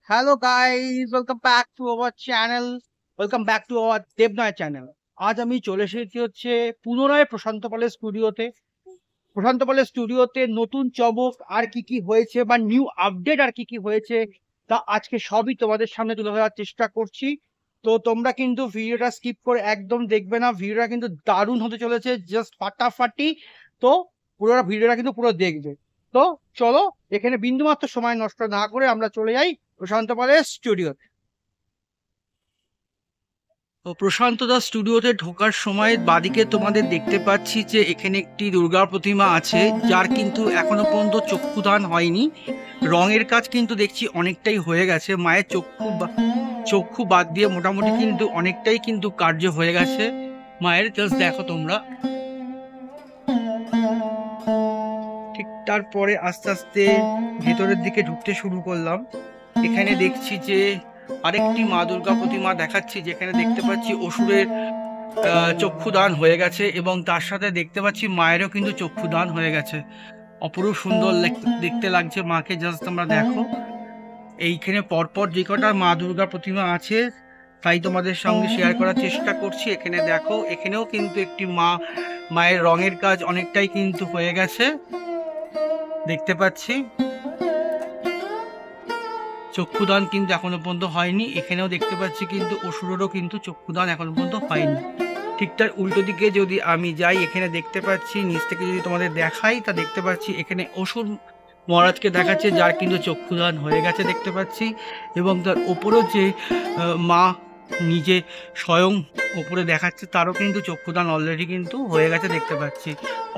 Hello guys, welcome back to our channel. Welcome back to our Debnoy channel. আজ আমি চলে এসেছি হচ্ছে পুনরায় প্রশান্ত পালের স্টুডিওতে। প্রশান্ত পালের স্টুডিওতে নতুন চমক আর কি হয়েছে বা নিউ আপডেট আর কি হয়েছে তা আজকে সবই তোমাদের সামনে তুলে ধরার চেষ্টা করছি। তো তোমরা কিন্তু ভিডিওটা স্কিপ করে একদম দেখবে না, ভিডিওটা কিন্তু দারুণ হতে চলেছে, জাস্ট ফাটাফাটি। তো পুরো ভিডিওটা কিন্তু পুরো দেখবে। তো চলো, এখানে বিন্দুমাত্র সময় নষ্ট না করে আমরা চলে যাই প্রশান্ত পালের স্টুডিওতে। তো প্রশান্ত দাস স্টুডিওতে ঢোকার সময় বাদিকে তোমাদের দেখতে পাচ্ছি যে এখানে একটি দুর্গা প্রতিমা আছে, যার কিন্তু এখনো পর্যন্ত চক্ষুদান হয়নি। রঙের কাজ কিন্তু দেখছি অনেকটাই হয়ে গেছে, মায়ের চক্ষু বাদ দিয়ে মোটামুটি কিন্তু অনেকটাই কিন্তু কার্য হয়ে গেছে মায়ের। জাস্ট দেখো তোমরা। ঠিক তারপরে আস্তে আস্তে ভেতরের দিকে ঢুকতে শুরু করলাম। এখানে দেখছি যে আরেকটি মা দুর্গা প্রতিমা দেখাচ্ছি, যেখানে দেখতে পাচ্ছি অসুরের চক্ষুদান হয়ে গেছে এবং তার সাথে দেখতে পাচ্ছি মায়েরও কিন্তু চক্ষুদান হয়ে গেছে। অপরূপ সুন্দর দেখতে লাগছে মাকে। জাস্ট তোমরা দেখো, এইখানে পরপর যে কটা মা দুর্গা প্রতিমা আছে তাই তোমাদের সঙ্গে শেয়ার করার চেষ্টা করছি। এখানে দেখো, এখানেও কিন্তু একটি মায়ের রঙের কাজ অনেকটাই কিন্তু হয়ে গেছে দেখতে পাচ্ছি। চক্ষুদান কিন্তু এখনো পর্যন্ত হয়নি। এখানেও দেখতে পাচ্ছি কিন্তু অসুরেরও কিন্তু চক্ষুদান এখনো পর্যন্ত হয়নি। ঠিক তার উল্টো দিকে যদি আমি যাই, এখানে দেখতে পাচ্ছি নিচ থেকে যদি তোমাদের দেখাই তা দেখতে পাচ্ছি এখানে অসুর মহারাজকে দেখাচ্ছে, যার কিন্তু চক্ষুদান হয়ে গেছে দেখতে পাচ্ছি। এবং তার ওপরেও যে মা নিজে স্বয়ং ওপরে দেখাচ্ছে, তারও কিন্তু চক্ষুদান অলরেডি কিন্তু হয়ে গেছে দেখতে পাচ্ছি।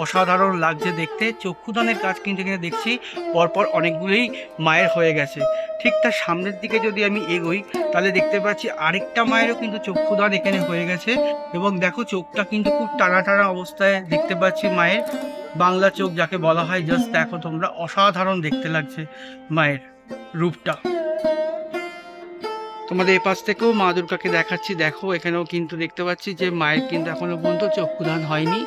অসাধারণ লাগছে দেখতে। চক্ষুদানের কাজ কিন্তু এখানে দেখছি পরপর অনেকগুলোই মায়ের হয়ে গেছে। ঠিক তার সামনের দিকে যদি আমি এগোই তাহলে দেখতে পাচ্ছি আরেকটা মায়েরও কিন্তু চক্ষুদান এখানে হয়ে গেছে। এবং দেখো, চোখটা কিন্তু খুব টানা টানা অবস্থায় দেখতে পাচ্ছি মায়ের, বাংলা চোখ যাকে বলা হয়। জাস্ট দেখো তোমরা, অসাধারণ দেখতে লাগছে মায়ের রূপটা। তোমাদের এ পাশ থেকেও মা দুর্গাকে দেখাচ্ছি। দেখো, এখানেও কিন্তু দেখতে পাচ্ছি যে মায়ের কিন্তু এখনো পর্যন্ত চক্ষুদান হয়নি,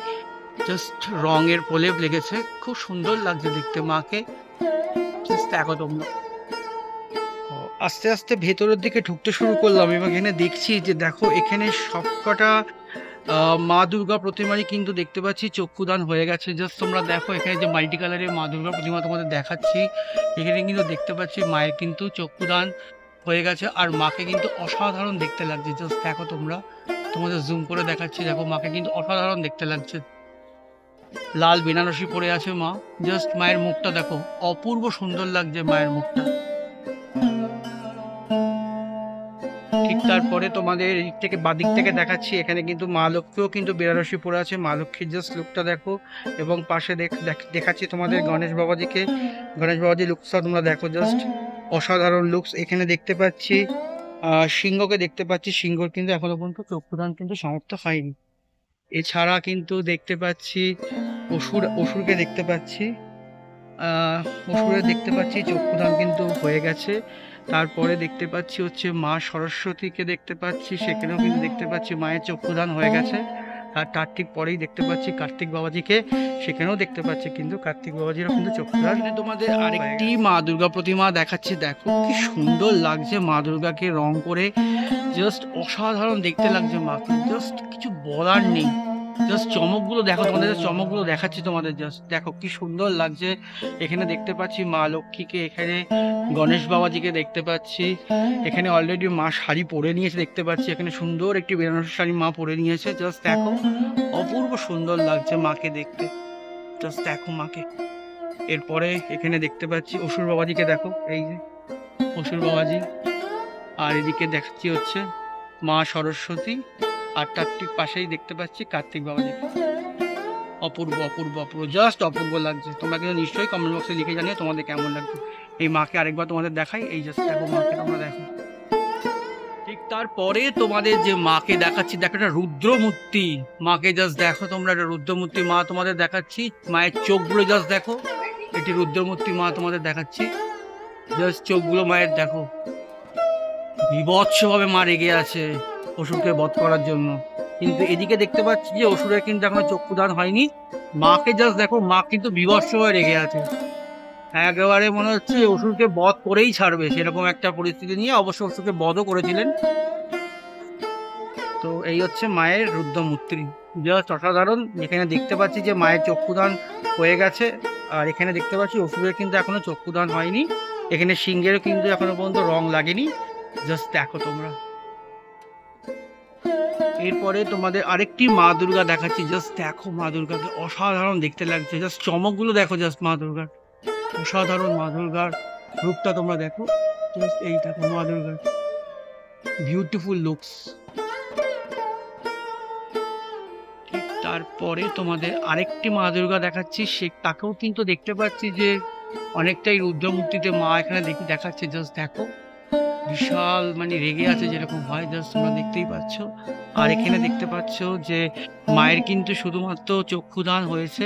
জাস্ট রঙের প্রলেপ লেগেছে। খুব সুন্দর লাগছে দেখতে মাকে। জাস্ট দেখো তোমরা। আস্তে আস্তে ভেতরের দিকে ঢুকতে শুরু করলাম এবং এখানে দেখছি যে দেখো, এখানে সবকটা মা দুর্গা প্রতিমারই কিন্তু দেখতে পাচ্ছি চক্ষুদান হয়ে গেছে। জাস্ট তোমরা দেখো, এখানে যে মাল্টি কালারের মা দুর্গা প্রতিমা তোমাদের দেখাচ্ছি, এখানে কিন্তু দেখতে পাচ্ছি মায়ের কিন্তু চক্ষুদান হয়ে গেছে। আর মাকে কিন্তু অসাধারণ দেখতে লাগছে। জাস্ট দেখো তোমরা, তোমাদের জুম করে দেখাচ্ছি। দেখো, মাকে কিন্তু অসাধারণ দেখতে লাগছে। লাল বেনারসি পরে আছে মা। জাস্ট মায়ের মুখটা দেখো, অপূর্ব সুন্দর লাগছে মায়ের মুখটা। ঠিক তারপরে তোমাদের এদিক থেকে বাদিক থেকে দেখাচ্ছি, এখানে কিন্তু মা লক্ষ্মীও কিন্তু বেনারসি পরে আছে। মা লক্ষ্মীর জাস্ট লুকটা দেখো। এবং পাশে দেখাচ্ছি তোমাদের গণেশ বাবাজিকে। গণেশ বাবাজির লুকসটা তোমরা দেখো, জাস্ট অসাধারণ লুকস। এখানে দেখতে পাচ্ছি সিংহকে দেখতে পাচ্ছি। সিংহর কিন্তু এখনো পর্যন্ত চক্ষুদান কিন্তু সমাপ্ত হয়নি। এছাড়া কিন্তু দেখতে পাচ্ছি অসুরকে দেখতে পাচ্ছি। অসুরের দেখতে পাচ্ছি চক্ষুদান কিন্তু হয়ে গেছে। তারপরে দেখতে পাচ্ছি হচ্ছে মা সরস্বতীকে দেখতে পাচ্ছি, সেখানেও কিন্তু দেখতে পাচ্ছি মায়ের চক্ষুদান হয়ে গেছে। আর তার ঠিক পরেই দেখতে পাচ্ছি কার্তিক বাবাজিকে, সেখানেও দেখতে পাচ্ছি কিন্তু কার্তিক বাবাজিরও কিন্তু চক্ষুদান। তোমাদের আরেকটি মা দুর্গা প্রতিমা দেখাচ্ছি। দেখো কি সুন্দর লাগছে মা দুর্গাকে রং করে, জাস্ট অসাধারণ দেখতে লাগছে মাকে। জাস্ট কিছু বলার নেই। জাস্ট চমকগুলো দেখো, তোমাদের চমকগুলো দেখাচ্ছি তোমাদের। জাস্ট দেখো কি সুন্দর লাগছে। এখানে দেখতে পাচ্ছি মা লক্ষ্মীকে, এখানে গণেশ বাবাজিকে দেখতে পাচ্ছি। এখানে অলরেডি মা শাড়ি পরে নিয়েছে দেখতে পাচ্ছি। এখানে সুন্দর একটি বেনারসি শাড়ি মা পরে নিয়েছে। জাস্ট দেখো, অপূর্ব সুন্দর লাগছে মাকে দেখতে। জাস্ট দেখো মাকে। এরপরে এখানে দেখতে পাচ্ছি অসুর বাবাজিকে। দেখো, এই যে অসুর বাবাজি। আর এদিকে দেখাচ্ছি হচ্ছে মা সরস্বতী। আর তার ঠিক পাশেই দেখতে পাচ্ছি কার্তিক বাবাজিকে। অপূর্ব অপূর্ব অপূর্ব, জাস্ট অপূর্ব লাগছে। তোমরা কিন্তু নিশ্চয়ই কমেন্ট বক্সে লিখে জানিও তোমাদের কেমন লাগছে। এই মাকে আরেকবার তোমাদের দেখাই। এই জাস্ট দেখো মাকে, তোমরা দেখো। ঠিক তারপরে তোমাদের যে মাকে দেখাচ্ছি, দেখো একটা রুদ্রমূর্তি মাকে। জাস্ট দেখো তোমরা, একটা রুদ্রমূর্তি মা তোমাদের দেখাচ্ছি। মায়ের চোখগুলো জাস্ট দেখো। এটি রুদ্রমূর্তি মা তোমাদের দেখাচ্ছি। জাস্ট চোখগুলো মায়ের দেখো, বিভৎসভাবে মা রেগে আছে অসুরকে বধ করার জন্য। কিন্তু এদিকে দেখতে পাচ্ছি যে অসুরের কিন্তু এখনো চক্ষুদান হয়নি। মাকে জাস্ট দেখো, মা কিন্তু বিভৎসভাবে রেগে আছে। একেবারে মনে হচ্ছে অসুরকে বধ করেই ছাড়বে, সেরকম একটা পরিস্থিতি নিয়ে অবশ্য অসুরকে বধও করেছিলেন। তো এই হচ্ছে মায়ের রুদ্রমূর্তি, জাস্ট অসাধারণ। এখানে দেখতে পাচ্ছি যে মায়ের চক্ষুদান হয়ে গেছে, আর এখানে দেখতে পাচ্ছি অসুরের কিন্তু এখনো চক্ষুদান হয়নি। এখানে সিংহেরও কিন্তু এখনো পর্যন্ত রং লাগেনি, জাস্ট দেখো তোমরা। এরপরে তোমাদের আরেকটি মা দুর্গা দেখাচ্ছি, জাস্ট দেখো মা দুর্গাকে, অসাধারণ দেখতে লাগছে। জাস্ট চমকগুলো দেখো, জাস্ট মা দুর্গার অসাধারণ, মা দুর্গার রূপটা তোমরা দেখো, জাস্ট এই দেখো মা দুর্গার বিউটিফুল লুকস। ঠিক তারপরে তোমাদের আরেকটি মা দুর্গা দেখাচ্ছি, সে তাকেও কিন্তু দেখতে পাচ্ছি যে অনেকটাই রুদ্রমূর্তিতে মা এখানে দেখাচ্ছে। জাস্ট দেখো বিশাল মানে রেগে আছে যেরকম হয়, জাস্ট তোমরা দেখতেই পাচ্ছ। আর এখানে দেখতে পাচ্ছ যে মায়ের কিন্তু শুধুমাত্র চক্ষুদান হয়েছে,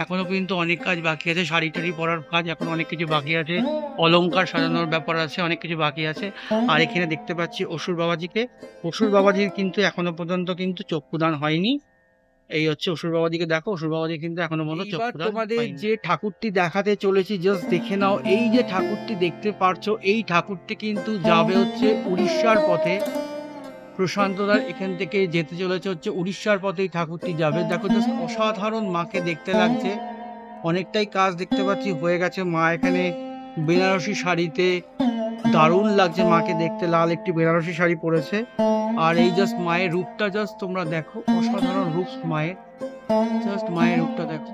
এখনো কিন্তু অনেক কাজ বাকি আছে। শাড়ি টাড়ি পরার কাজ এখন অনেক কিছু বাকি আছে, অলংকার সাজানোর ব্যাপার আছে, অনেক কিছু বাকি আছে। আর এখানে দেখতে পাচ্ছি অসুর বাবাজিকে, অসুর বাবাজির কিন্তু এখনো পর্যন্ত কিন্তু চক্ষুদান হয়নি। এই হচ্ছে অসুর বাবাজিকে দেখো, অসুর বাবাজি কিন্তু এখনো মনে চক্ষুদান। তোমাদের যে ঠাকুরটি দেখাতে চলেছি, জাস্ট দেখে নাও। এই যে ঠাকুরটি দেখতে পারছো, এই ঠাকুরটি কিন্তু যাবে হচ্ছে উড়িষ্যার পথে। প্রশান্তদার এখান থেকে যেতে চলেছে হচ্ছে উড়িষ্যার পথে এই ঠাকুরটি যাবে। দেখো জাস্ট অসাধারণ মাকে দেখতে লাগছে, অনেকটাই কাজ দেখতে পাচ্ছি হয়ে গেছে। মা এখানে বেনারসি শাড়িতে, দারুণ লাগছে মাকে দেখতে, লাল একটি বেনারসি শাড়ি পরেছে। আর এই জাস্ট মায়ের রূপটা জাস্ট তোমরা দেখো, অসাধারণ রূপ মায়ের, জাস্ট মায়ের রূপটা দেখো।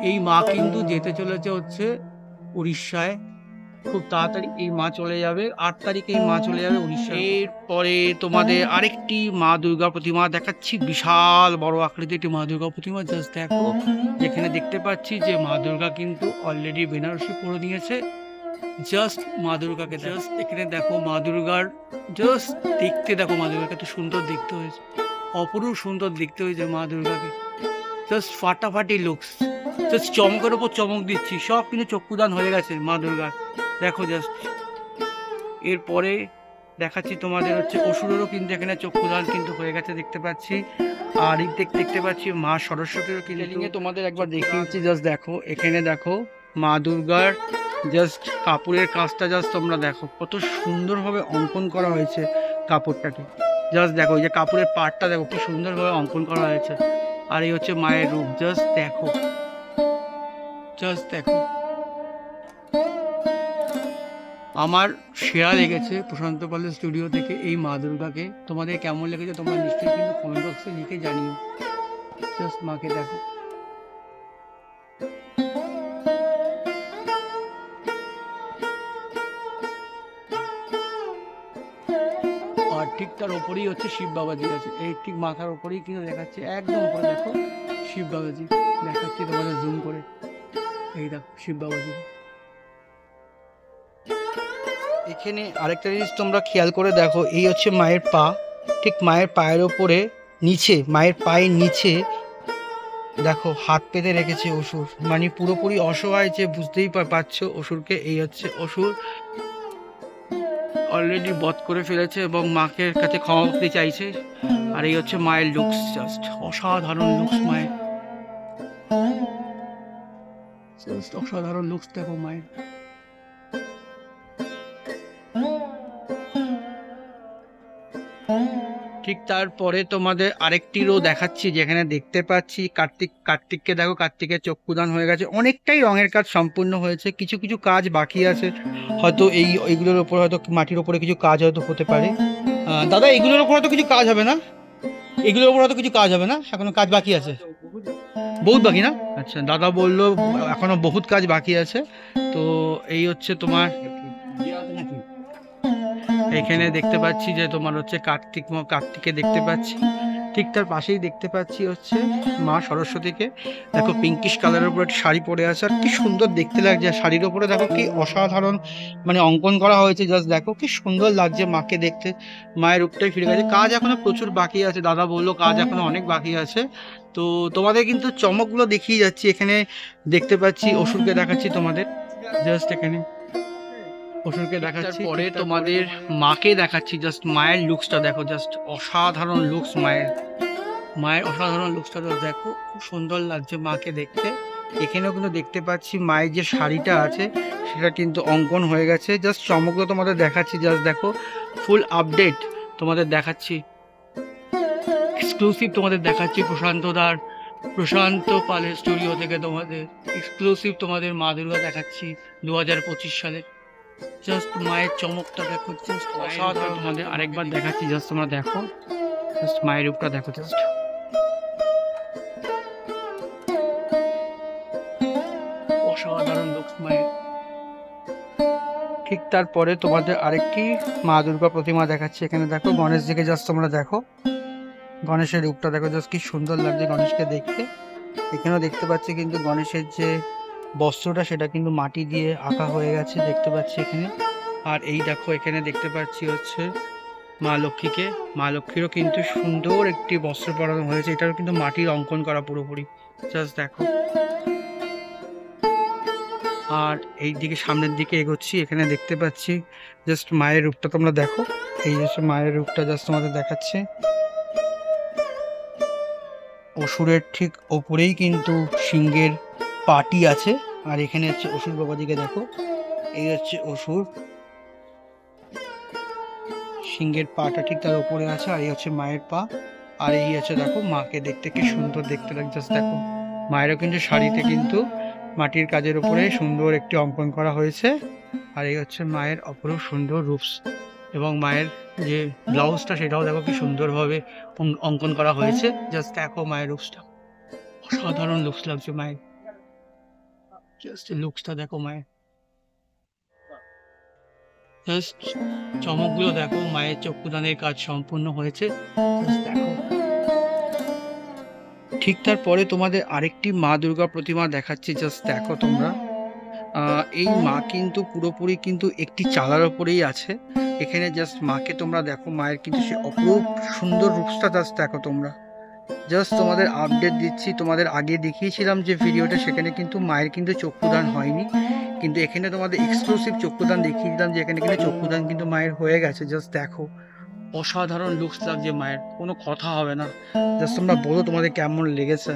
এই মা কিন্তু যেতে চলেছে হচ্ছে উড়িষ্যায়, খুব তাড়াতাড়ি এই মা চলে যাবে, 8 তারিখে এই মা চলে যাবে উড়িষ্যা। এরপরে তোমাদের আরেকটি মা দুর্গা প্রতিমা দেখাচ্ছি, বিশাল বড় আকৃতির একটি মা দুর্গা প্রতিমা, জাস্ট দেখো। যেখানে দেখতে পাচ্ছি যে মা দুর্গা কিন্তু অলরেডি বেনারসি পরে নিয়েছে। জাস্ট মা দুর্গাকে জাস্ট এখানে দেখো, মা দুর্গার জাস্ট দেখতে দেখো, মা দুর্গাকে এত সুন্দর দেখতে হয়েছে, অপরূপ সুন্দর দেখতে হয়েছে মা দুর্গাকে, জাস্ট ফাটাফাটি লুকস, জাস্ট চমকের ওপর চমক দিচ্ছি। সব কিন্তু চক্ষুদান হয়ে গেছে মা দুর্গার, দেখো জাস্ট। এরপরে দেখাচ্ছি তোমাদের হচ্ছে অসুরেরও কিন্তু এখানে চক্ষুদান কিন্তু হয়ে গেছে দেখতে পাচ্ছি। আর এই দেখতে পাচ্ছি মা সরস্বতীরও কিন্তু তোমাদের একবার দেখিয়েছি, জাস্ট দেখো। এখানে দেখো মা দুর্গার জাস্ট কাপড়ের কাজটা জাস্ট তোমরা দেখো, কত সুন্দরভাবে অঙ্কন করা হয়েছে কাপড়টাকে। জাস্ট দেখো, এই যে কাপড়ের পাড়টা দেখো কি সুন্দরভাবে অঙ্কন করা হয়েছে। আর এই হচ্ছে মায়ের রূপ, জাস্ট দেখো, জাস্ট দেখো। আমার সেরা লেগেছে প্রশান্ত পালের স্টুডিও থেকে এই মা দুর্গাকে। তোমাদের কেমন লেগেছে তোমরা নিশ্চয়ই কিন্তু কমেন্ট বক্সে লিখে জানিও। জাস্ট মাকে দেখো। আর ঠিক তার ওপরেই হচ্ছে শিব বাবাজি আছে, এই ঠিক মাথার ওপরেই কিন্তু দেখাচ্ছে, একদম উপরে দেখো শিব বাবাজি দেখাচ্ছি তোমাদের জুম করে। এই দেখো শিব বাবাজি। এখানে আরেকটা জিনিস তোমরা খেয়াল করে দেখো, এই হচ্ছে মায়ের পা, ঠিক মায়ের পায়ের ওপরে নিচে, মায়ের পায়ের নিচে দেখো হাত পেতে রেখেছে অসুর, মানে পুরোপুরি অসহায়, যে বুঝতেই পারছো অসুরকে। এই হচ্ছে অসুর অলরেডি বধ করে ফেলেছে এবং মাকে কাছে ক্ষমা করতে চাইছে। আর এই হচ্ছে মায়ের লুকস, জাস্ট অসাধারণ লুকস মায়ের, জাস্ট অসাধারণ লুকস দেখো মায়ের। ঠিক তারপরে তোমাদের আরেকটিরও দেখাচ্ছি, যেখানে দেখতে পাচ্ছি কার্তিককে দেখো, কার্তিকের চক্ষুদান হয়ে গেছে, অনেকটাই রঙের কাজ সম্পূর্ণ হয়েছে, কিছু কিছু কাজ বাকি আছে হয়তো, এইগুলোর ওপর হয়তো মাটির ওপরে কিছু কাজ হয়তো হতে পারে। দাদা এগুলোর ওপর হয়তো কিছু কাজ হবে না, এগুলোর ওপর হয়তো কিছু কাজ হবে না, এখনো কাজ বাকি আছে, বহুত বাকি না? আচ্ছা, দাদা বললো এখনো বহুত কাজ বাকি আছে। তো এই হচ্ছে তোমার, এখানে দেখতে পাচ্ছি যে তোমার হচ্ছে কার্তিককে দেখতে পাচ্ছি, ঠিক তার পাশেই দেখতে পাচ্ছি হচ্ছে মা সরস্বতীকে। দেখো পিঙ্কিশ কালারের উপরে একটা শাড়ি পরে আছে, আর কি সুন্দর দেখতে লাগছে। শাড়ির উপরে দেখো কি অসাধারণ মানে অঙ্কন করা হয়েছে, জাস্ট দেখো কি সুন্দর লাগছে মাকে দেখতে। মায়ের রূপটাই ফিরে গেছে, কাজ এখনো প্রচুর বাকি আছে, দাদা বললো কাজ এখনো অনেক বাকি আছে। তো তোমাদের কিন্তু চমকগুলো দেখিয়ে যাচ্ছি। এখানে দেখতে পাচ্ছি অসুরকে দেখাচ্ছি তোমাদের, জাস্ট এখানে অসুরকে দেখাচ্ছি, পরে তোমাদের মাকে দেখাচ্ছি। জাস্ট মায়ের লুকসটা দেখো, জাস্ট অসাধারণ লুকস মায়ের, মায়ের অসাধারণ লুকসটা দেখো, খুব সুন্দর লাগছে মাকে দেখতে। এখানেও কিন্তু দেখতে পাচ্ছি মায়ের যে শাড়িটা আছে সেটা কিন্তু অঙ্কন হয়ে গেছে। জাস্ট চমকগুলো তোমাদের দেখাচ্ছি, জাস্ট দেখো ফুল আপডেট তোমাদের দেখাচ্ছি, এক্সক্লুসিভ তোমাদের দেখাচ্ছি প্রশান্ত পালের স্টুডিও থেকে তোমাদের এক্সক্লুসিভ তোমাদের মা দুর্গা দেখাচ্ছি 2025 সালে। জাস্ট মায়ের চমকটা দেখো, জাস্ট অসাধারণ। তোমাদের আরেকবার দেখাচ্ছি, জাস্ট তোমরা দেখো, জাস্ট মায়ের রূপটা দেখো, জাস্ট অসাধারণ লুক মায়ের। ঠিক তারপরে তোমাদের আরেকটি মা দুর্গা প্রতিমা দেখাচ্ছি। এখানে দেখো গণেশজিকে, জাস্ট তোমরা দেখো গণেশের রূপটা দেখো, জাস্ট কি সুন্দর লাগছে গণেশকে দেখতে। এখানেও দেখতে পাচ্ছি কিন্তু গণেশের যে বস্ত্রটা সেটা কিন্তু মাটি দিয়ে আঁকা হয়ে গেছে দেখতে পাচ্ছি এখানে। আর এই দেখো এখানে দেখতে পাচ্ছি হচ্ছে মা লক্ষ্মীকে, মা লক্ষ্মীরও কিন্তু সুন্দর একটি বস্ত্র পরানো হয়েছে, এটাও কিন্তু মাটির অঙ্কন করা পুরোপুরি, জাস্ট দেখো। আর এই দিকে সামনের দিকে এগোচ্ছি, এখানে দেখতে পাচ্ছি জাস্ট মায়ের রূপটা তোমরা দেখো, এই হচ্ছে মায়ের রূপটা, জাস্ট তোমাদের দেখাচ্ছে। অসুরের ঠিক ওপরেই কিন্তু সিংহের পাটি আছে। আর এখানে হচ্ছে অসুর বাবাজিকে দেখো, এই হচ্ছে অসুর, সিংহের পাটা ঠিক তার উপরে আছে, আর এই হচ্ছে মায়ের পা। আর এই হচ্ছে দেখো মাকে দেখতে কি সুন্দর দেখতে লাগছে, জাস্ট দেখো। মায়েরও কিন্তু শাড়িতে কিন্তু মাটির কাজের উপরে সুন্দর একটি অঙ্কন করা হয়েছে। আর এই হচ্ছে মায়ের অপরূপ সুন্দর রূপস, এবং মায়ের যে ব্লাউজটা সেটাও দেখো কি সুন্দরভাবে অঙ্কন করা হয়েছে, জাস্ট দেখো মায়ের রূপসটা অসাধারণ লুকস লাগছে মায়ের, জাস্ট লুকসটা দেখো মায়ের, জাস্ট চমকগুলো দেখো। মায়ের চক্ষুদানের কাজ সম্পূর্ণ হয়েছে, জাস্ট দেখো। ঠিক তারপরে তোমাদের আরেকটি মা দুর্গা প্রতিমা দেখাচ্ছি, জাস্ট দেখো তোমরা। এই মা কিন্তু পুরোপুরি কিন্তু একটি চালার ওপরেই আছে। এখানে জাস্ট মাকে তোমরা দেখো, মায়ের কিন্তু সে অপরূপ সুন্দর রূপটা জাস্ট দেখো তোমরা। জাস্ট তোমাদের আপডেট দিচ্ছি, তোমাদের আগে দেখিয়েছিলাম যে ভিডিওটা, সেখানে কিন্তু মায়ের কিন্তু চক্ষুদান হয়নি, কিন্তু এখানে তোমাদের এক্সক্লুসিভ চক্ষুদান দেখিয়ে দিলাম যে এখানে কিন্তু চক্ষুদান কিন্তু মায়ের হয়ে গেছে। জাস্ট দেখো অসাধারণ লুকস লাগছে মায়ের, কোনো কথা হবে না। জাস্ট তোমরা বলো তোমাদের কেমন লেগেছে।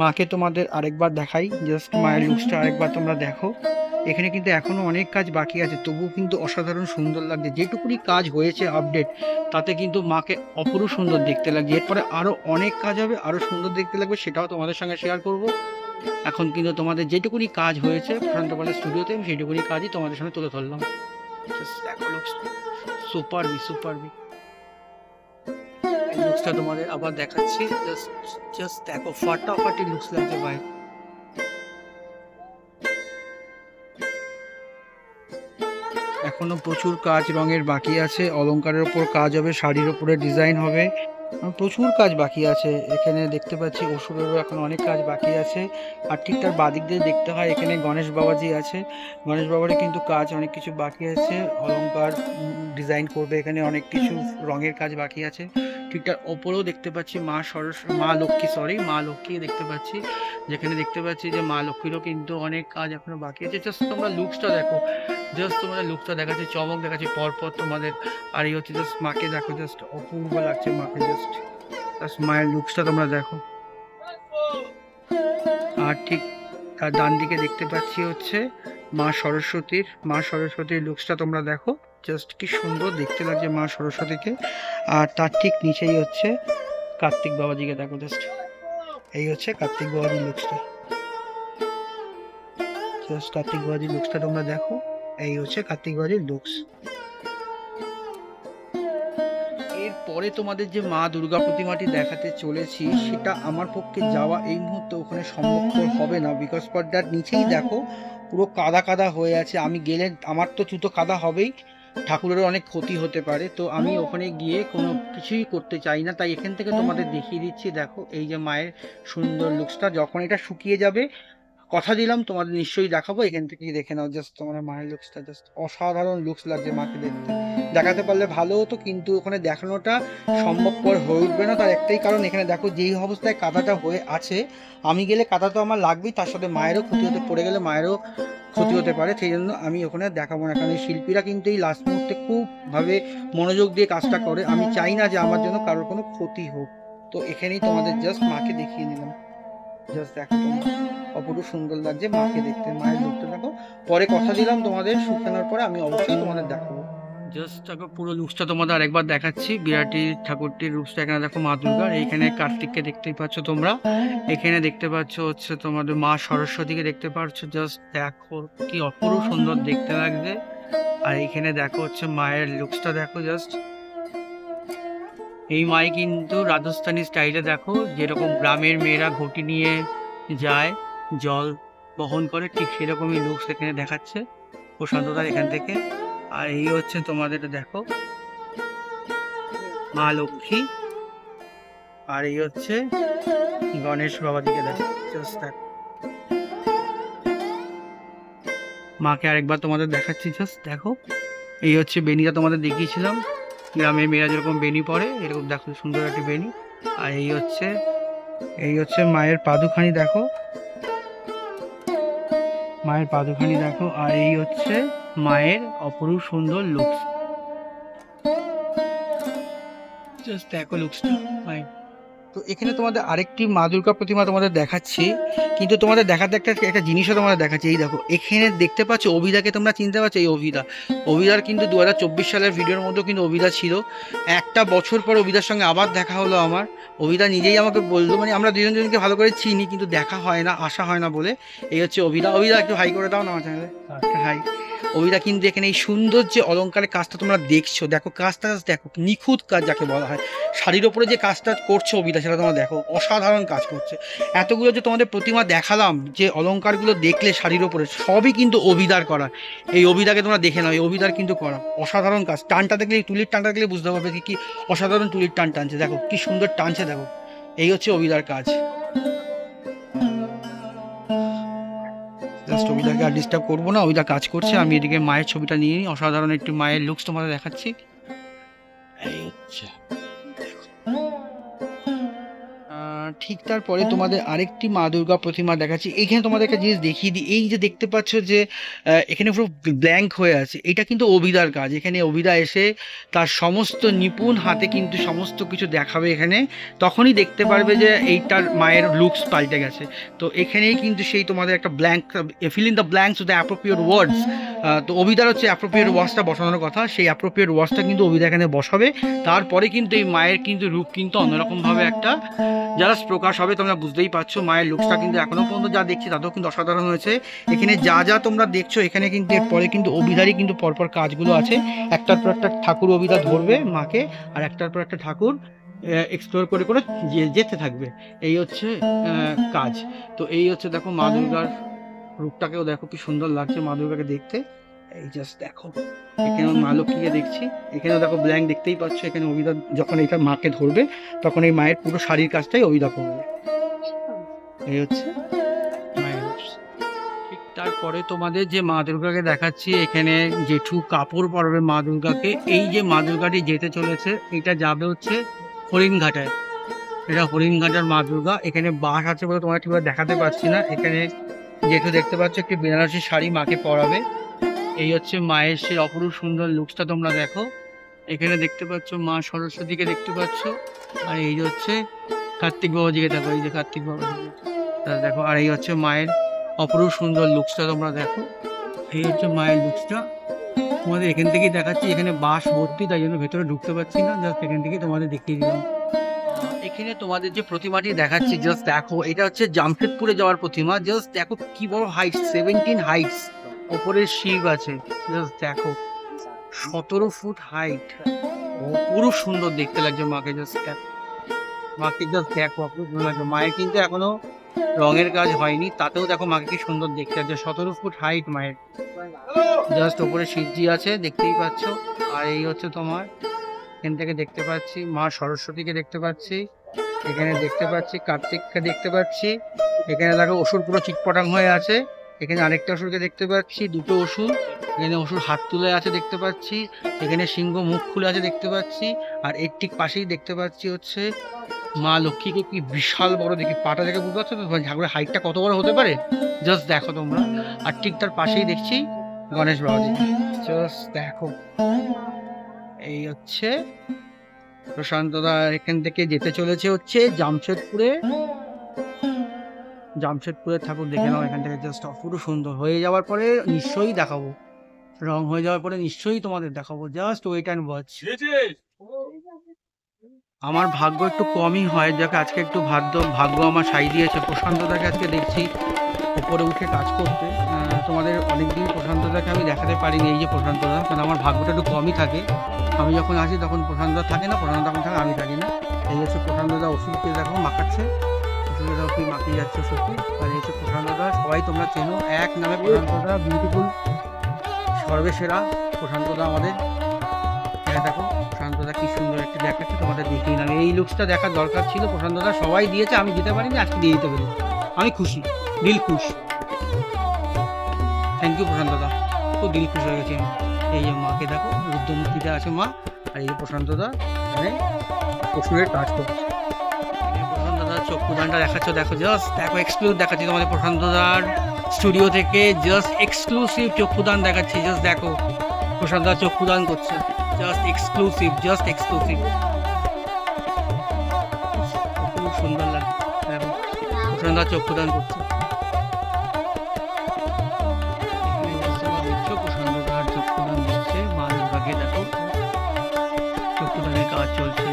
মাকে তোমাদের আরেকবার দেখাই, জাস্ট মায়ের লুকসটা আরেকবার তোমরা দেখো। এখানে কিন্তু এখনো অনেক কাজ বাকি আছে, তবুও কিন্তু অসাধারণ সুন্দর লাগছে। যেটুকুনি কাজ হয়েছে আপডেট, তাতে কিন্তু মাকে অপরূপ সুন্দর দেখতে লাগছে। এরপরে আরো অনেক কাজ হবে, আরো সুন্দর দেখতে লাগবে, সেটাও তোমাদের সঙ্গে শেয়ার করব। এখন কিন্তু তোমাদের যেটুকুনি কাজ হয়েছে প্রশান্ত পালের স্টুডিওতে, আমি সেটুকুনি কাজই তোমাদের সামনে তুলে ধরলাম। দেখো লুকস সুপারবি সুপারবি, লুকসটা তোমাদের আবার দেখাচ্ছি, জাস্ট দেখো ফাটাফাটি লুকস লাগছে ভাই। এখনো প্রচুর কাজ রঙের বাকি আছে, অলংকারের ওপর কাজ হবে, শাড়ির ওপরে ডিজাইন হবে, প্রচুর কাজ বাকি আছে। এখানে দেখতে পাচ্ছি অসুরেরও এখন অনেক কাজ বাকি আছে। আর ঠিক তার বাদিক দিয়ে দেখতে হয়, এখানে গণেশ বাবাজি আছে, গণেশ বাবারও কিন্তু কাজ অনেক কিছু বাকি আছে, অলংকার ডিজাইন করবে, এখানে অনেক কিছু রঙের কাজ বাকি আছে। ঠিক তার ওপরেও দেখতে পাচ্ছি মা লক্ষ্মী দেখতে পাচ্ছি, যেখানে দেখতে পাচ্ছি যে মা লক্ষ্মীরও কিন্তু অনেক কাজ এখনো বাকি আছে। জাস্ট তোমরা লুকসটা দেখো, জাস্ট তোমাদের লুকসটা দেখাচ্ছে, চমক দেখাচ্ছে পরপর তোমাদের। আর এই হচ্ছে জাস্ট মাকে দেখো, জাস্ট অপূর্ব লাগছে মাকে, জাস্ট মায়ের লুকসটা তোমরা দেখো। আর ঠিক তার ডান দিকে দেখতে পাচ্ছি হচ্ছে মা সরস্বতীর লুকসটা তোমরা দেখো, জাস্ট কি সুন্দর দেখতে লাগছে মা সরস্বতীকে। আর তার ঠিক নিচেই হচ্ছে কার্তিক বাবাজিকে দেখো, জাস্ট এই হচ্ছে কার্তিক বাবাজির লুকসটা, জাস্ট কার্তিক বাবাজির লুকসটা তোমরা দেখো, এই হচ্ছে কার্তিক বাবাজির লুকস। এরপরে তোমাদের যে মা দুর্গা প্রতিমাটি দেখাতে চলেছি, সেটা আমার পক্ষে যাওয়া এই মুহূর্তে ওখানে সম্ভবপর হবে না, বিকজ ফর দ্যাট নিচেই দেখো পুরো কাদা কাদা হয়ে আছে। আমি গেলে আমার তো জুতো কাদা হবেই, ঠাকুরেরও অনেক ক্ষতি হতে পারে, তো আমি ওখানে গিয়ে কোনো কিছুই করতে চাই না। তাই এখান থেকে তোমাদের দেখিয়ে দিচ্ছি, দেখো এই যে মায়ের সুন্দর লুকসটা। যখন এটা শুকিয়ে যাবে, কথা দিলাম তোমাদের নিশ্চয়ই দেখাবো, এখান থেকেই দেখে নাও। জাস্ট তোমার মায়ের লুকসটা জাস্ট অসাধারণ লুকস লাগছে মাকে দেখতে। দেখাতে পারলে ভালো হতো, কিন্তু ওখানে দেখানোটা সম্ভবপর হয়ে উঠবে না, তার একটাই কারণ এখানে দেখো যেই অবস্থায় কাদাটা হয়ে আছে, আমি গেলে কাদা তো আমার লাগবেই, তার সাথে মায়েরও ক্ষতি হতে, পড়ে গেলে মায়েরও ক্ষতি হতে পারে, সেই জন্য আমি ওখানে দেখাবো না। কারণ শিল্পীরা কিন্তু এই লাস্ট মুহূর্তে খুবভাবে মনোযোগ দিয়ে কাজটা করে, আমি চাই না যে আমার জন্য কারোর কোনো ক্ষতি হোক। তো এখানেই তোমাদের জাস্ট মাকে দেখিয়ে নিলাম। জাস্ট দেখো তোমরা, অপরূপ সুন্দর লাগছে মাকে দেখতে, মায়ের লুকটা দেখো। পরে কথা দিলাম তোমাদের শুকানোর পরে আমি অবশ্যই তোমাদের দেখাবো। জাস্ট দেখো পুরো লুকসটা তোমাদের আরেকবার দেখাচ্ছি। বিরাটি ঠাকুরটির লুকসটা এখানে দেখো মা দুর্গার, এইখানে কার্তিককে দেখতেই পাচ্ছ তোমরা, এখানে দেখতে পাচ্ছ হচ্ছে তোমাদের মা সরস্বতীকে দেখতে পাচ্ছ। জাস্ট দেখো কি অপরূপ সুন্দর দেখতে লাগছে। আর এইখানে দেখো হচ্ছে মায়ের লুকসটা দেখো জাস্ট। এই মাই কিন্তু রাজস্থানী স্টাইলে দেখো, যেরকম গ্রামের মেয়েরা ঘটি নিয়ে যায় জল বহন করে, ঠিক সেরকমই লুকস এখানে দেখাচ্ছে প্রশান্তদার এখান থেকে। আর এই হচ্ছে তোমাদের দেখো মা লক্ষ্মী, আর এই হচ্ছে গণেশ বাবাজিকে দেখো। জাস্ট দেখো মাকে আরেকবার তোমাদের দেখাচ্ছি। জাস্ট দেখো এই হচ্ছে বেনিটা তোমাদের দেখিয়েছিলাম, গ্রামের মেয়েরা যেরকম বেনি পরে এরকম দেখো সুন্দর একটি বেনি। আর এই হচ্ছে মায়ের পাদুখানি দেখো, মায়ের পাদুখানি দেখো। আর এই হচ্ছে মায়ের অপরূপ সুন্দর লুকস। জাস্ট দেখো লুকসটা মায়ের। তো এখানে তোমাদের আরেকটি মা দুর্গা প্রতিমা তোমাদের দেখাচ্ছি, কিন্তু তোমাদের দেখাতে একটা জিনিসও তোমাদের দেখাচ্ছি। এই দেখো এখানে দেখতে পাচ্ছ অভিদাকে তোমরা চিনতে পারছো? এই অভিদার কিন্তু 2024 সালের ভিডিওর মধ্যেও কিন্তু অভিদা ছিল। একটা বছর পর অভিদার সঙ্গে আবার দেখা হলো আমার। অভিদা নিজেই আমাকে বললো, মানে আমরা দুজনকে ভালো করে চিনি কিন্তু দেখা হয় না, আসা হয় না বলে। এই হচ্ছে অভিদা একটু হাই করে দাও না আমার চ্যানেলে, হাই। অভিদা কিন্তু এখানে এই সুন্দর যে অলঙ্কারের কাজটা তোমরা দেখছো, দেখো কাজটা দেখো, নিখুঁত কাজ যাকে বলা হয়। শাড়ির ওপরে যে কাজটা করছে অভিদা, সেটা তোমরা দেখো অসাধারণ কাজ করছে। এতগুলো যে তোমাদের প্রতিমা দেখালাম, যে অলঙ্কারগুলো দেখলে শাড়ির ওপরে, সবই কিন্তু অভিদার করা। এই অভিদাকে তোমরা দেখে নাও, এই অভিদার কিন্তু করা অসাধারণ কাজ। টানটা দেখলে, এই তুলির টানটা দেখলে বুঝতে পারবে কি অসাধারণ তুলির টান টানছে। দেখো কি সুন্দর টানছে, দেখো এই হচ্ছে অভিদার কাজ। জাস্ট অভিদাকে আর ডিস্টার্ব করবো না, অভিদা কাজ করছে। আমি এদিকে মায়ের ছবিটা নিয়ে নিই, অসাধারণ একটি মায়ের লুকস তোমাদের দেখাচ্ছি। এই হচ্ছে ঠিক তারপরে তোমাদের আরেকটি মা দুর্গা প্রতিমা দেখাচ্ছি। এইখানে তোমাদের একটা জিনিস দেখিয়ে দিই, এই যে দেখতে পাচ্ছ যে এখানে পুরো ব্ল্যাঙ্ক হয়ে আছে, এটা কিন্তু অভিদার কাজ। এখানে অভিদা এসে তার সমস্ত নিপুণ হাতে কিন্তু সমস্ত কিছু দেখাবে এখানে, তখনই দেখতে পারবে যে এইটার মায়ের লুকস পাল্টে গেছে। তো এখানেই কিন্তু সেই তোমাদের একটা blank, fill in the blanks with the appropriate words. তো অভিদার হচ্ছে অ্যাপ্রোপ্রিয়েট ওয়ার্ডসটা বসানোর কথা, সেই অ্যাপ্রোপ্রিয়েট ওয়ার্ডসটা কিন্তু অভিদা এখানে বসাবে। তারপরে কিন্তু এই মায়ের কিন্তু রূপ কিন্তু অন্যরকমভাবে একটা যারা প্রকাশ হবে। তোমরা বুঝতেই পারছো মায়ের লুকসটা কিন্তু এখনো পর্যন্ত যা দেখছি তাতেও কিন্তু অসাধারণ হয়েছে। এখানে যা যা তোমরা দেখছো এখানে কিন্তু এরপরে কিন্তু অভিধারই কিন্তু পরপর কাজগুলো আছে। একটার পর একটা ঠাকুর অভিধা ধরবে মাকে, আর একটার পর একটা ঠাকুর এক্সপ্লোর করে করে যেতে থাকবে। এই হচ্ছে কাজ। তো এই হচ্ছে দেখো মা দুর্গার রূপটাকেও দেখো কি সুন্দর লাগছে মা দুর্গাকে দেখতে। এই জাস্ট দেখো এখানেও মা লক্ষ্মীকে দেখছি, এখানেও দেখো ব্ল্যাঙ্ক দেখতেই পাচ্ছ। এখানে অভিদা যখন এটা মাকে ধরবে তখন এই মায়ের পুরো শাড়ির কাজটাই অভিদা করবে। এই হচ্ছে মায়ের। ঠিক তারপরে তোমাদের যে মা দুর্গাকে দেখাচ্ছি, এখানে জেঠু কাপড় পরবে মা দুর্গাকে। এই যে মা দুর্গাটি যেতে চলেছে, এটা যাবে হচ্ছে হরিণঘাটায়। এটা হরিণঘাটার মা দুর্গা। এখানে বাস আছে বলে তোমার ঠিকভাবে দেখাতে পারছি না। এখানে জেঠু দেখতে পাচ্ছ একটি বেনারসি শাড়ি মাকে পরাবে। এই হচ্ছে মায়ের সেই অপরূপ সুন্দর লুকসটা তোমরা দেখো। এখানে দেখতে পাচ্ছ মা সরস্বতীকে দেখতে পাচ্ছ, আর এই হচ্ছে কার্তিক বাবাজিকে দেখো, এই যে কার্তিক বাবাজি দেখো। আর এই হচ্ছে মায়ের অপরূপ সুন্দর লুকসটা তোমরা দেখো। এই হচ্ছে মায়ের লুকসটা তোমাদের এখান থেকেই দেখাচ্ছি। এখানে বাঁশ ভর্তি, তাই জন্য ভেতরে ঢুকতে পারছি না, জাস্ট এখান থেকে তোমাদের দেখিয়ে দিলাম। এখানে তোমাদের যে প্রতিমাটি দেখাচ্ছি জাস্ট দেখো, এটা হচ্ছে জামশেদপুরে যাওয়ার প্রতিমা। জাস্ট দেখো কি বড় হাইট, 17 হাইটস ওপরে শিব আছে। জাস্ট দেখো 17 ফুট হাইট, পুরো সুন্দর দেখতে লাগছে মাকে। জাস্ট মাকে জাস্ট দেখো অপরূপ লাগছে। মায়ের কিন্তু এখনো রঙের কাজ হয়নি, তাতেও দেখো মাকে কি সুন্দর দেখতে লাগছে। 17 ফুট হাইট মায়ের। জাস্ট ওপরে শিবজি আছে দেখতেই পাচ্ছ। আর এই হচ্ছে তোমার এখান থেকে দেখতে পাচ্ছি মা সরস্বতীকে দেখতে পাচ্ছি, এখানে দেখতে পাচ্ছি কার্তিককে দেখতে পাচ্ছি। এখানে দেখো অসুর পুরো চিটপটাং হয়ে আছে। এখানে আরেকটা অসুরকে দেখতে পাচ্ছি, দুটো অসুর। এখানে অসুর হাত তুলে আছে দেখতে পাচ্ছি, এখানে সিংহ মুখ খুলে আছে দেখতে পাচ্ছি। আর এর ঠিক পাশেই দেখতে পাচ্ছি হচ্ছে মা লক্ষ্মীকে, কি বিশাল বড় দেখি পাটা দেখে বুঝতে পারছো তো ঠাকুরের হাইটটা কত বড় হতে পারে। জাস্ট দেখো তোমরা। আর ঠিক তার পাশেই দেখছি গণেশ বাবাজি। জাস্ট দেখো এই হচ্ছে প্রশান্তদা এখান থেকে যেতে চলেছে হচ্ছে জামশেদপুরের ঠাকুর দেখে নাও এখান থেকে, জাস্ট অপূর্ব সুন্দর। হয়ে যাওয়ার পরে নিশ্চয়ই দেখাবো, রং হয়ে যাওয়ার পরে নিশ্চয়ই তোমাদের দেখাবো, জাস্ট ওয়েট অ্যান্ড ওয়াচ। আমার ভাগ্য একটু কমই হয়, যাকে আজকে একটু ভাগ্য আমার সাই দিয়েছে। প্রশান্তদাকে আজকে দেখছি উপরে উঠে কাজ করতে। তোমাদের অনেকদিন প্রশান্তদাকে আমি দেখাতে পারিনি, এই যে প্রশান্তদা, কারণ আমার ভাগ্যটা একটু কমই থাকে। আমি যখন আসি তখন প্রশান্তদা থাকে না, প্রশান্ত যখন থাকে আমি থাকি না। এই হচ্ছে প্রশান্তদা, ওষুধকে দেখো মাখাচ্ছে, ওষুধটা কি মাখিয়ে যাচ্ছে ওষুধকে। আর এই হচ্ছে প্রশান্তদা, সবাই তোমরা চেনো এক নামে প্রশান্তদা, বিউটিফুল, সর্বেসেরা প্রশান্তদা আমাদের। হ্যাঁ দেখো প্রশান্তদা কি সুন্দর একটা দেখাচ্ছে, তোমাদের দেখিয়ে নিলাম। এই লুকসটা দেখার দরকার ছিল, প্রশান্তদা সবাই দিয়েছে, আমি দিতে পারিনি, আজকে দিয়ে দিতে পারি। আমি খুশি, দিল খুশ। থ্যাংক ইউ প্রশান্তদা, খুব দিল খুশ হয়ে গেছে আমি। এই যে মাকে দেখো, রুদ্রমূর্তিতে আছে মা, আর এই যে প্রশান্তদা মানে ওষুধের কাজ করছে। প্রশান্তদার চক্ষুদানটা দেখাচ্ছ, দেখো জাস্ট দেখো, এক্সক্লুসিভ দেখাচ্ছি তোমাদের প্রশান্তদার স্টুডিও থেকে, জাস্ট এক্সক্লুসিভ চক্ষুদান দেখাচ্ছি। জাস্ট দেখো প্রশান্তদা চক্ষুদান করছে, জাস্ট এক্সক্লুসিভ, জাস্ট এক্সক্লুসিভ, খুব সুন্দর লাগে। দেখো প্রশান্তদা চক্ষুদান করছে, দেখছো প্রশান্তদার চক্ষুদান দিচ্ছে মা দুর্গাকে, দেখো চক্ষুদানের কাজ চলছে।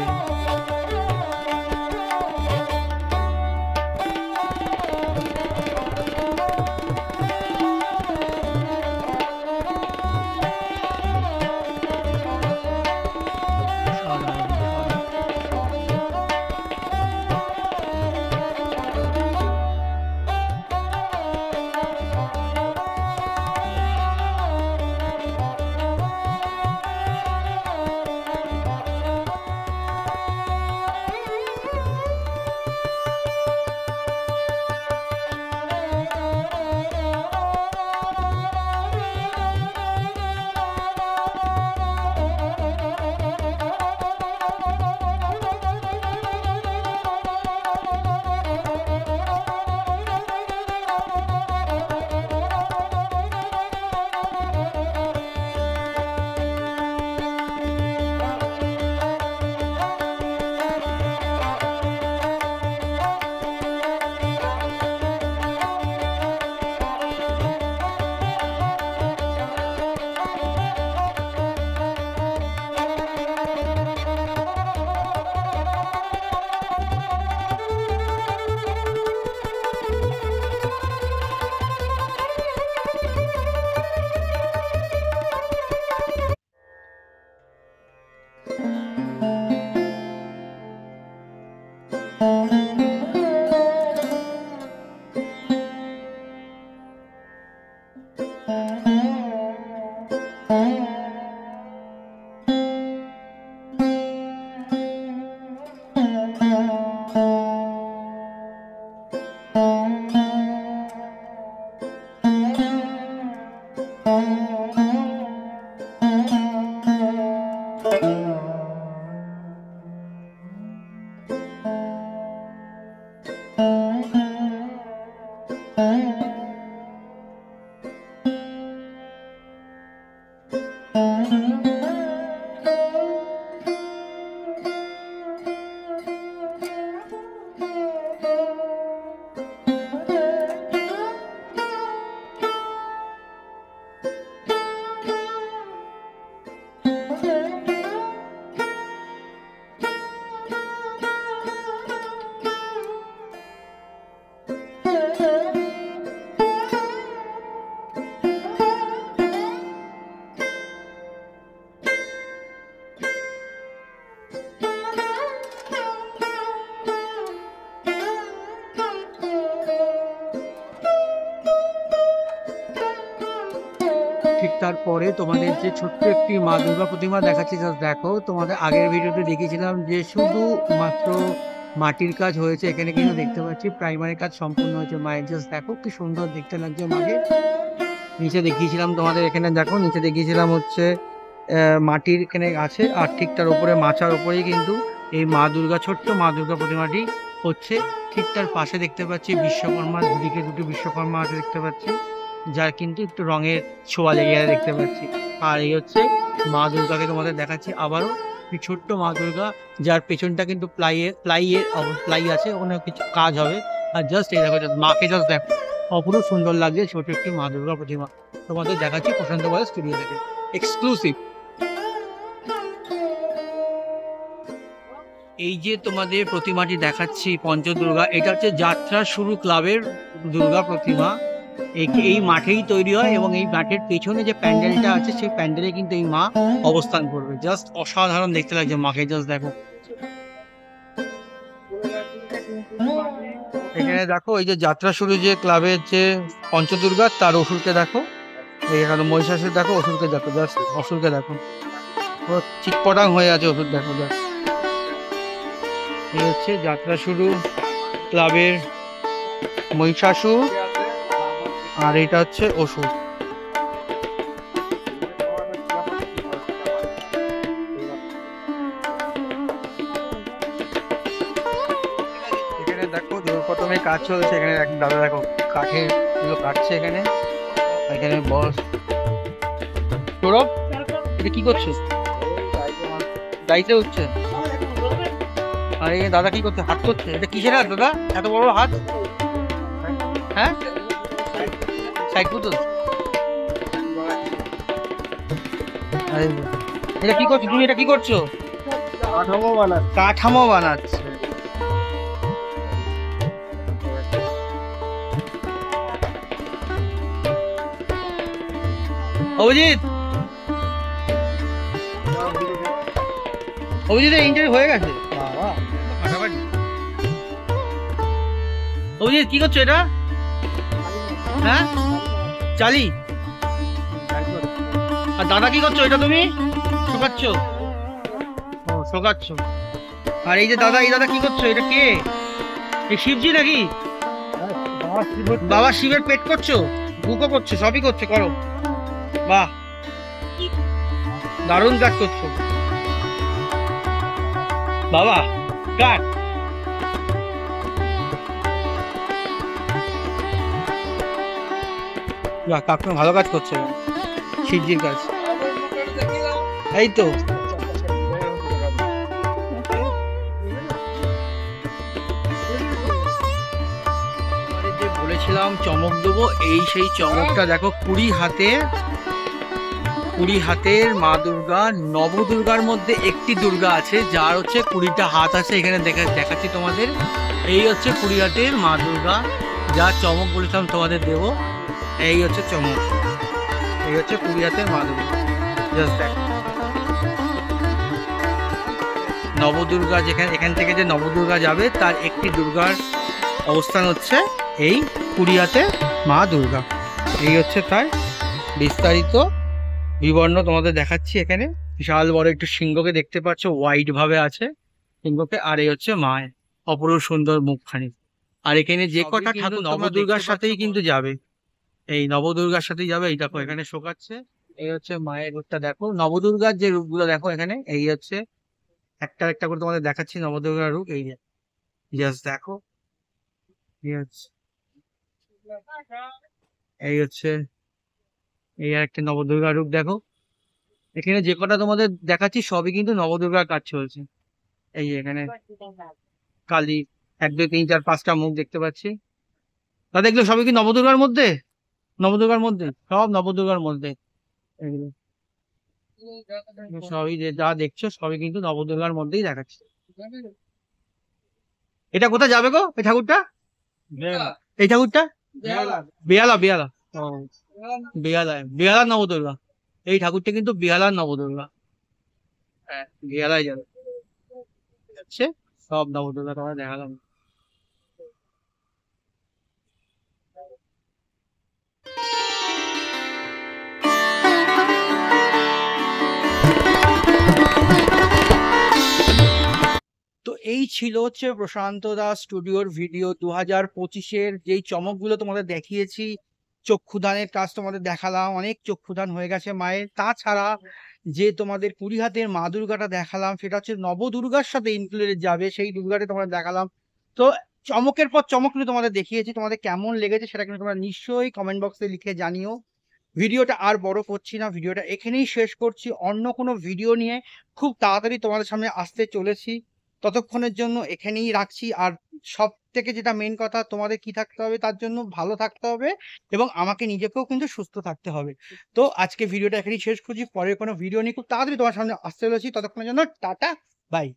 ঠিক তারপরে তোমাদের যে ছোট্ট একটি মা দুর্গা প্রতিমা দেখাচ্ছি, জাস্ট দেখো। তোমাদের আগের ভিডিওতে দেখিয়েছিলাম যে শুধু মাত্র মাটির কাজ হয়েছে, এখানে কিন্তু দেখতে পাচ্ছি প্রাইমারি কাজ সম্পূর্ণ হয়েছে মায়ের। জাস্ট দেখো কি সুন্দর দেখতে লাগছে মাকে। নিচে দেখিয়েছিলাম তোমাদের, এখানে দেখো নিচে দেখিয়েছিলাম হচ্ছে মাটির এখানে আছে, আর ঠিক তার উপরে মাচার উপরেই কিন্তু এই মা দুর্গা, ছোট্ট মা দুর্গা প্রতিমাটি হচ্ছে। ঠিক তার পাশে দেখতে পাচ্ছি বিশ্বকর্মা, দুদিকে দুটো বিশ্বকর্মা আছে দেখতে পাচ্ছি, যার কিন্তু একটু রঙের ছোঁয়া লেগে গেছে দেখতে পাচ্ছি। আর এই হচ্ছে মা দুর্গাকে তোমাদের দেখাচ্ছি আবারও, একটি ছোট্ট মা দুর্গা, যার পেছনটা কিন্তু প্লাই আছে, ওখানে কিছু কাজ হবে। আর জাস্ট এই দেখো, মাকে জাস্ট দেখো, অপরূপ সুন্দর লাগছে ছোট একটি মা দুর্গা প্রতিমা। তোমাদের দেখাচ্ছি প্রশান্ত বয়েজ স্টুডিও থেকে এক্সক্লুসিভ। এই যে তোমাদের প্রতিমাটি দেখাচ্ছি পঞ্চদুর্গা, এটা হচ্ছে যাত্রা শুরু ক্লাবের দুর্গা প্রতিমা। এই মাঠেই তৈরি হয় এবং এই মাঠের পেছনে যে প্যান্ডেলটা আছে সেই প্যান্ডেলে কিন্তু এই মা অবস্থান করবে। জাস্ট অসাধারণ দেখতে লাগছে মাকে, জাস্ট দেখো। এখানে দেখো এই যে যাত্রা শুরু যে ক্লাবের যে পঞ্চদুর্গা, তার অসুরকে দেখো। এখানে মহিষাসুর দেখো, অসুরকে দেখো, জাস্ট অসুরকে দেখো, চিটপটাং হয়ে আছে অসুর, দেখো জাস্ট। এই হচ্ছে যাত্রা শুরু ক্লাবের মহিষাসুর, আর এটা হচ্ছে অসুর। এখানে দেখো প্রথমে কাজ চলছে, এখানে দাদা দেখো কাঠের গুলো কাটছে এখানে। এখানে বস সৌরভ, এটা কি করছো? দায়িত্ব হচ্ছে। আর এই দাদা কি করছে? হাত করছে। এটা কিসের হাত দাদা, এত বড় হাত? হ্যাঁ, সাইড পুতুল। এটা কি করছো তুমি? এটা কি করছো? কাঠামো বানাচ্ছে। অভিজিৎ, অভিজিতের ইন্টারভিউ হয়ে গেছে। অভিজিৎ কি করছো এটা? হ্যাঁ, চালি। আর দাদা কি করছো? এটা তুমি শোকাচ্ছ? ও, শোকাচ্ছ। আর এই যে দাদা, এই দাদা কি করছো? এটা কে? এই শিবজি নাকি? বাবা শিবের পেট করছো, বুকও করছো, সবই করছো, করো। বাহ, দারুণ কাজ করছো বাবা, কাট। বাহ, কাকু ভালো কাজ করছে, শিবজির কাজ। এই তো যে বলেছিলাম চমক দেবো, এই সেই চমকটা দেখো। 20 হাতের মা দুর্গা। নবদুর্গার মধ্যে একটি দুর্গা আছে যার হচ্ছে 20টা হাত আছে। এখানে দেখাচ্ছি তোমাদের। এই হচ্ছে 20 হাতের মা দুর্গা, যা চমক বলেছিলাম তোমাদের দেবো। এই হচ্ছে চমক, এই হচ্ছে 20 হাতের মা দুর্গা। জাস্ট দেখ, নবদুর্গা যেখানে, এখান থেকে যে নবদুর্গা যাবে তার একটি দুর্গার অবস্থান হচ্ছে এই 20 হাতের মা দুর্গা। এই হচ্ছে তার বিস্তারিত বিবর্ণ তোমাদের দেখাচ্ছি। এখানে বিশাল বড় একটু সিংহকে দেখতে পাচ্ছ, হোয়াইট ভাবে আছে সিংহকে। আর এই হচ্ছে মায়ের অপরূপ সুন্দর মুখখানি। আর এখানে যে কটা ঠাকুর নবদুর্গার সাথেই কিন্তু যাবে, এই নবদুর্গার সাথেই যাবে। এই দেখো এখানে শোকাচ্ছে। এই হচ্ছে মায়ের রূপটা দেখো, নবদুর্গার যে রূপগুলো দেখো এখানে। এই হচ্ছে একটা একটা করে তোমাদের দেখাচ্ছি নবদুর্গার রূপ। এই জাস্ট দেখো, এই হচ্ছে এই আর একটা নবদুর্গার রূপ দেখো। এখানে যে কটা তোমাদের দেখাচ্ছি সবই কিন্তু নবদুর্গার কাজ চলছে। এই এখানে কালী 1 2 3 4 5টা মুখ দেখতে পাচ্ছি। তা দেখলো সবই কি নবদুর্গার মধ্যে? নবদুর্গার মধ্যে, সব নবদুর্গার মধ্যে। এগুলো সবই যা দেখছো সবই কিন্তু নবদুর্গার মধ্যেই দেখাচ্ছে। এটা কোথায় যাবে গো এই ঠাকুরটা? এই ঠাকুরটা বেহালা, বেহালা। ও, বেহালার নবদুর্গা। এই ঠাকুরটা কিন্তু বেহালার নবদুর্গা। হ্যাঁ, বেহালায় যাবে। সব নবদুর্গা তোমার দেখালাম। তো এই ছিল হচ্ছে প্রশান্ত দাস স্টুডিওর ভিডিও 2025-এর যেই চমকগুলো তোমাদের দেখিয়েছি। চক্ষুদানের কাজ তোমাদের দেখালাম, অনেক চক্ষুদান হয়ে গেছে মায়ের। তাছাড়া যে তোমাদের 20 হাতের মা দুর্গাটা দেখালাম সেটা হচ্ছে নবদুর্গার সাথে ইনক্লুডেড যাবে, সেই দুর্গাটা তোমাদের দেখালাম। তো চমকের পর চমক নিয়ে তোমাদের দেখিয়েছি, তোমাদের কেমন লেগেছে সেটা কিন্তু তোমরা নিশ্চয়ই কমেন্ট বক্সে লিখে জানিও। ভিডিওটা আর বড় করছি না, ভিডিওটা এখানেই শেষ করছি। অন্য কোনো ভিডিও নিয়ে খুব তাড়াতাড়ি তোমাদের সামনে আসতে চলেছি। ততক্ষণের জন্য এখানেই রাখছি। আর সব থেকে যেটা মেন কথা, তোমাদের কি থাকতে হবে, তার জন্য ভালো থাকতে হবে এবং আমাকে নিজেকেও কিন্তু সুস্থ থাকতে হবে। তো আজকে ভিডিওটা এখানেই শেষ করছি। পরের কোনো ভিডিও নিয়ে খুব তাড়াতাড়ি তোমার সামনে আসতে চলেছি। ততক্ষণের জন্য টাটা, বাই।